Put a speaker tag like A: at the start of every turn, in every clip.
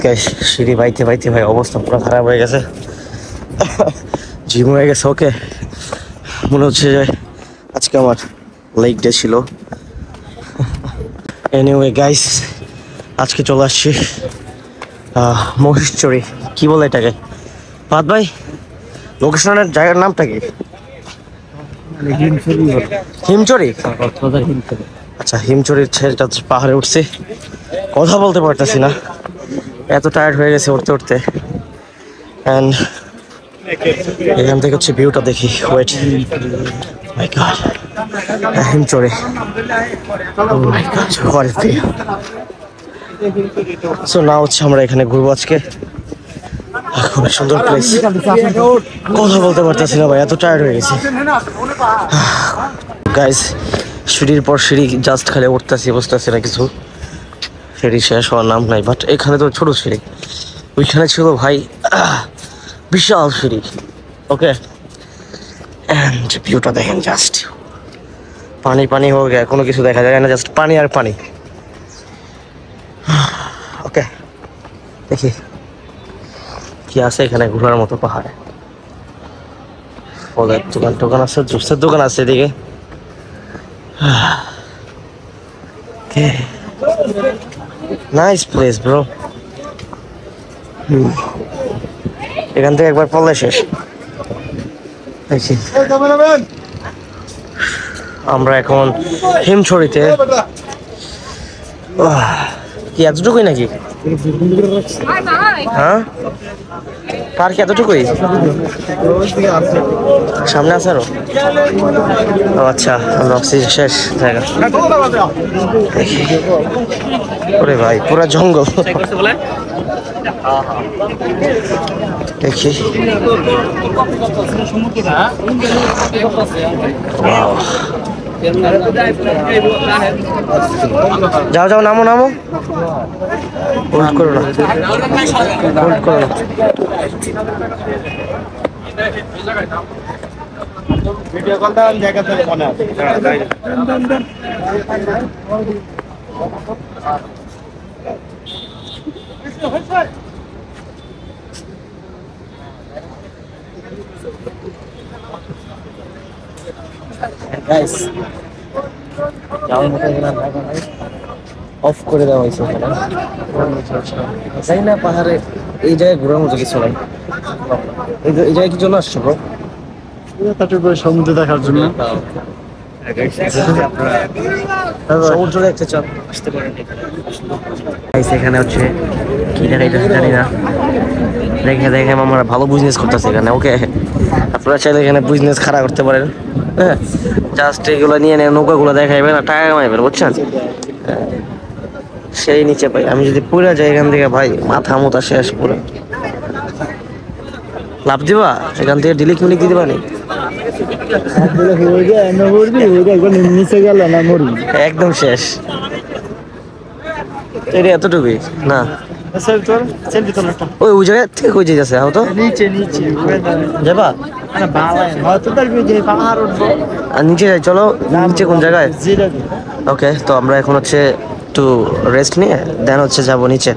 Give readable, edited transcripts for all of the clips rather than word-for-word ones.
A: Guys সিঁড়ি বাইতে বাইতে ভাই অবস্থা পুরো খারাপ হয়ে গেছে, জিম হয়ে গেছে। ওকে, মনে হচ্ছে যে আজকে আমার লেগ ডে ছিল। এনিওয়ে গাইস, আজকে চলে আসছি মহিষচড়ি, কি বলে এটাকে পাত ভাই, লোকেশনের জায়গার নামটা কি? হিমচড়ি। আচ্ছা, হিমচড়ির ছেলেটা পাহাড়ে উঠছে, কথা বলতে পারতেছি না, এত টায়ার্ড হয়ে গেছে উঠতে উঠতে। অ্যান্ড এখান থেকে হচ্ছে ভিউটা দেখি। Wait, my god, Himchari, my god, what is view. So না হচ্ছে আমরা এখানে ঘুরবো আজকে, খুব সুন্দর প্লেস। কথা বলতে পারতেছি না ভাই, এত টায়ার্ড হয়ে গেছি গাইস। সিঁড়ির পর সিঁড়ি জাস্ট খালি উঠতেছি, বসতেছি না কিছু, সিঁড়ি শেষ হওয়ার নাম নাই। বাট এখানে তো ছোট সিঁড়ি, ওইখানে ছিল ভাই বিশাল সিঁড়ি। ওকে, এন্ড ভিউটা দেখেন জাস্ট, পানি পানি হয়ে গেছে, কোনো কিছু দেখা যায় না, জাস্ট পানি আর পানি। ওকে, দেখি কি আছে এখানে ঘোরার মতো পাহাড়ে। ফলের দোকান টোকান আছে, জুসের দোকান আছে এদিকে। Nice place bro. এখান থেকে একবার পড়লে শেষ। আমরা এখন হিমছড়িতে। কি এতটুকুই নাকি? হ্যাঁ, পার্ক এতটুকুই? সামনে আছে আরো? ও আচ্ছা, আমরা শেষ জায়গা। ওরে ভাই, পুরা জঙ্গল। দেখি, যাও যাও, নামো নামো, হোল্ড করো না, হোল্ড করো না। ভিডিও কল দাও, জায়গা থেকে মনে আছে। অফ করে দেওয়া হয়েছে তাই না? পাহাড়ে এই জায়গায় ঘোরার মতো কিছু নাই। এই জায়গায় কি জন্য আসছো ব্রো? সমুদ্র দেখার জন্য। সমুদ্র দেখতে চান, আসতে পারেন। এখানে হচ্ছে কি দেখাইতেছে জানি না, দেখে দেখে আমরা ভালো বিজনেস করতেছে এখানে। ওকে, আপনারা চাইলে এখানে বিজনেস খাড়া করতে পারেন। হ্যাঁ, জাস্ট এগুলো নিয়ে নেন, নৌকাগুলো দেখাইবেন আর টাকা কামাইবেন, বুঝছেন? সেই নিচে ভাই আমি যদি পুরা যাই এখান থেকে ভাই, মাথা মোথা শেষ পুরো। লাভ দিবা এখান থেকে, ডিলিট মিলিক দিতে পারি একদম শেষ। এটা এতটুকুই না, ওই জায়গা থেকে কই যেতেছে তো নিচে নিচে যাবা? আর নিচে যাই, চলো। নিচে কোন জায়গায়? ওকে, তো আমরা এখন হচ্ছে একটু রেস্ট নিয়ে দেন হচ্ছে যাবো নিচে।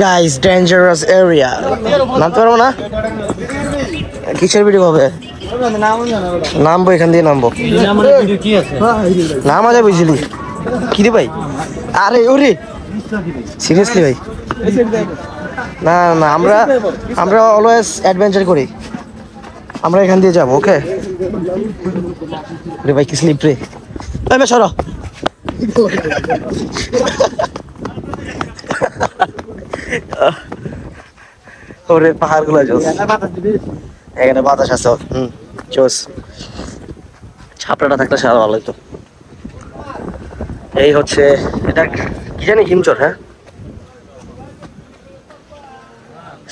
A: গাইস, ডেঞ্জারাস এরিয়া, নামতে পারবো না। কিসের ভিডিও হবে? নামবো এখান দিয়ে, নামবো। নাম আজ বুঝলি কি রে ভাই? আরে ওরে সিরিয়াসলি ভাই, না না, আমরা অলওয়েজ অ্যাডভেঞ্চার করি, আমরা এখান দিয়ে যাবো। ওকে রে ভাই, কি স্লিপ রে ভাই, সরো। ওরে পাহাড় গুলা জোস, এখানে বাতাস আছে। জোস, ছাপড়াটা থাকলে সারা ভালো হতো। এই হচ্ছে এটা কি জানি, হিমচর। হ্যাঁ,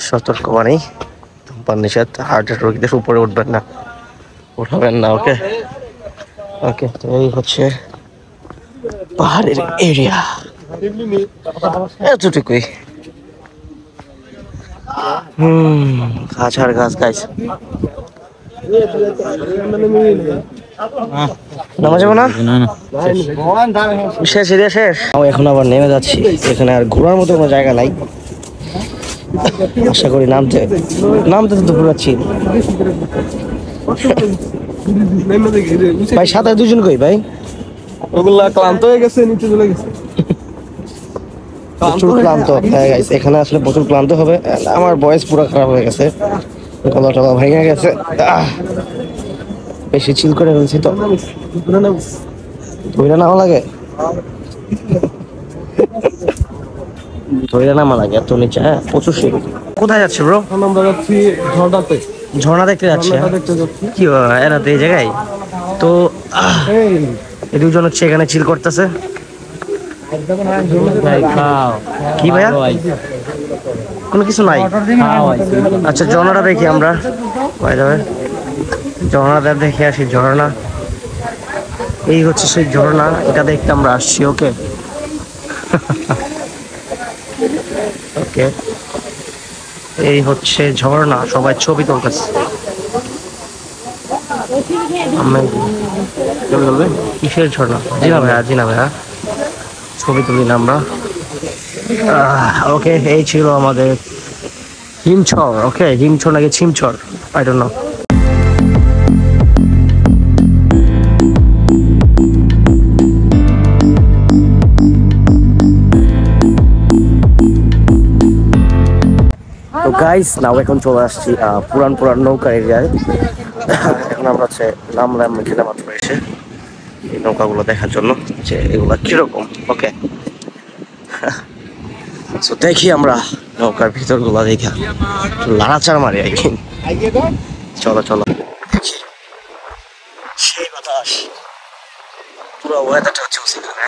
A: সতর্কবাণী, ধূমপান নিষেধ, হার্টের রোগীদের উপরে উঠবেন না, উঠাবেন না। ওকে ওকে, তো এই হচ্ছে পাহাড়ের এরিয়া, এতটুকুই। গাছ আর গাছ। গাছ নামা যাবো না, শেষ এরিয়া শেষ। এখন আবার নেমে যাচ্ছি, এখানে আর ঘোরার মতো কোনো জায়গা নাই। আশা করি নামতে নামতে তো পুরো চিল। ভাই সাথে দুজন কই ভাই?
B: ওগুলা ক্লান্ত হয়ে গেছে, নিচে চলে গেছে।
A: প্রচুর ক্লান্ত হয়ে গেছে এখানে আসলে, প্রচুর ক্লান্ত হবে। আমার ভয়েস পুরো খারাপ হয়ে গেছে, গলা টলা ভেঙে গেছে। বেশি চিল করে ফেলছি তো, ধৈর্য নাও লাগে, ধৈর্য নামা লাগে এত নিচে। হ্যাঁ প্রচুর সিঁড়ি। কোথায় যাচ্ছে ব্রো?
B: আমরা যাচ্ছি ঝর্ণাতে।
A: ঝর্ণা দেখতে যাচ্ছে?
B: দেখতে যাচ্ছি।
A: কি এরা তো এই জায়গায় তো এই দুজন হচ্ছে এখানে চিল করতেছে। কি ভাইয়া? কোনো কিছু নাই? আচ্ছা ঝর্ণাটা দেখি আমরা, ঝর্ণাটা দেখে আসি। ঝর্ণা এই হচ্ছে সেই ঝর্ণা, এটা দেখতে আমরা আসছি। ওকে ওকে, এই হচ্ছে ঝর্ণা, সবাই ছবি তুলতেছে। কিসের ঝর্ণা? জি না ভাইয়া, জি না ভাইয়া, ছবি তুলি না আমরা। ওকে, এই ছিল আমাদের হিমছড়। ওকে, হিমছড় নাকি ছিমছড়, আই ডোন্ট নো। তো গাইস নাও এখন চলে আসছি পুরান পুরান নৌকার এরিয়ায়। এখন আমরা হচ্ছে নামলাম এখানে মাত্র এসে এই নৌকাগুলো দেখার জন্য যে এগুলা কিরকম। ওকে, তো দেখি আমরা নৌকার ভিতর গুলা দেখা লাড়াচাড় মারি আর কি। চলো চলো দেখি। সেই বাতাস, পুরো ওয়েদারটা হচ্ছে সেখানে।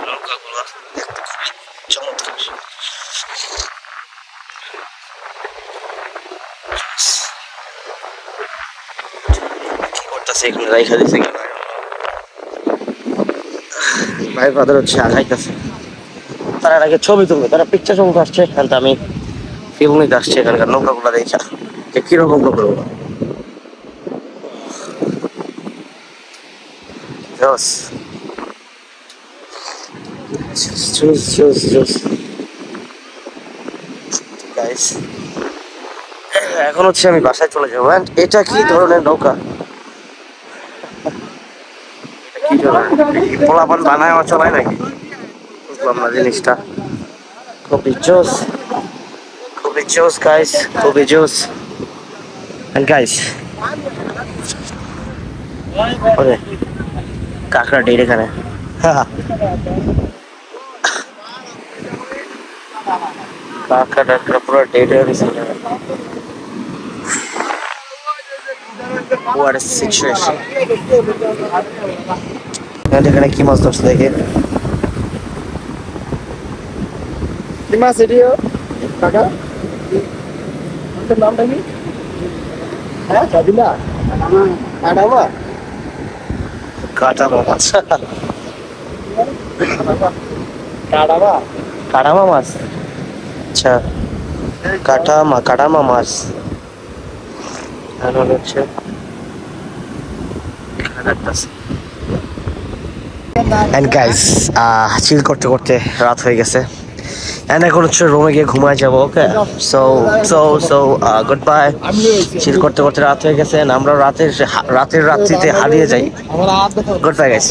A: নৌকাগুলো দেখতে খুবই চমৎকার। কি করতেছে এখানে, রাইখা দিছে কেন? ভাই ব্রাদার হচ্ছে আগাইতেছে, তারা আগে ছবি তুলবে, তারা পিকচার সমুখ আসছে। এখানটা আমি ফিল্ম নিতে আসছি এখানকার নৌকাগুলো দেখা যে কিরকম নৌকাগুলো। এখন হচ্ছে আমি বাসায় চলে যাবো। এটা কি ধরনের নৌকা? কি ধরনের পোলাপান বানায় আমার চলায় নাকি? বুঝলাম না জিনিসটা। খুবই জোস, খুবই জোস গাইস, খুবই জোস। এন্ড গাইস, ওরে কাঁকড়া ডের এখানে। কাঁকড়া টাকড়া পুরো ডেড হয়ে গেছে। What a situation. এখানে কি মাছ ধরছে দেখে?
B: কি মাছ এটিও কাকা? তোর নামটা কি? হ্যাঁ সাবিনা। কাটামা।
A: কাটামা মাছ।
B: কাটামা।
A: কাটামা মাছ। আচ্ছা, কাটামা মাছ। আর হচ্ছে এন্ড গাইস চিল করতে করতে রাত হয়ে গেছে। এন্ড এখন হচ্ছে রুমে গিয়ে ঘুমায় যাবো। Okay, so so so goodbye. Chill করতে করতে রাত হয়ে গেছে, আমরা রাতের রাত্রিতে হারিয়ে যাই। Good bye guys.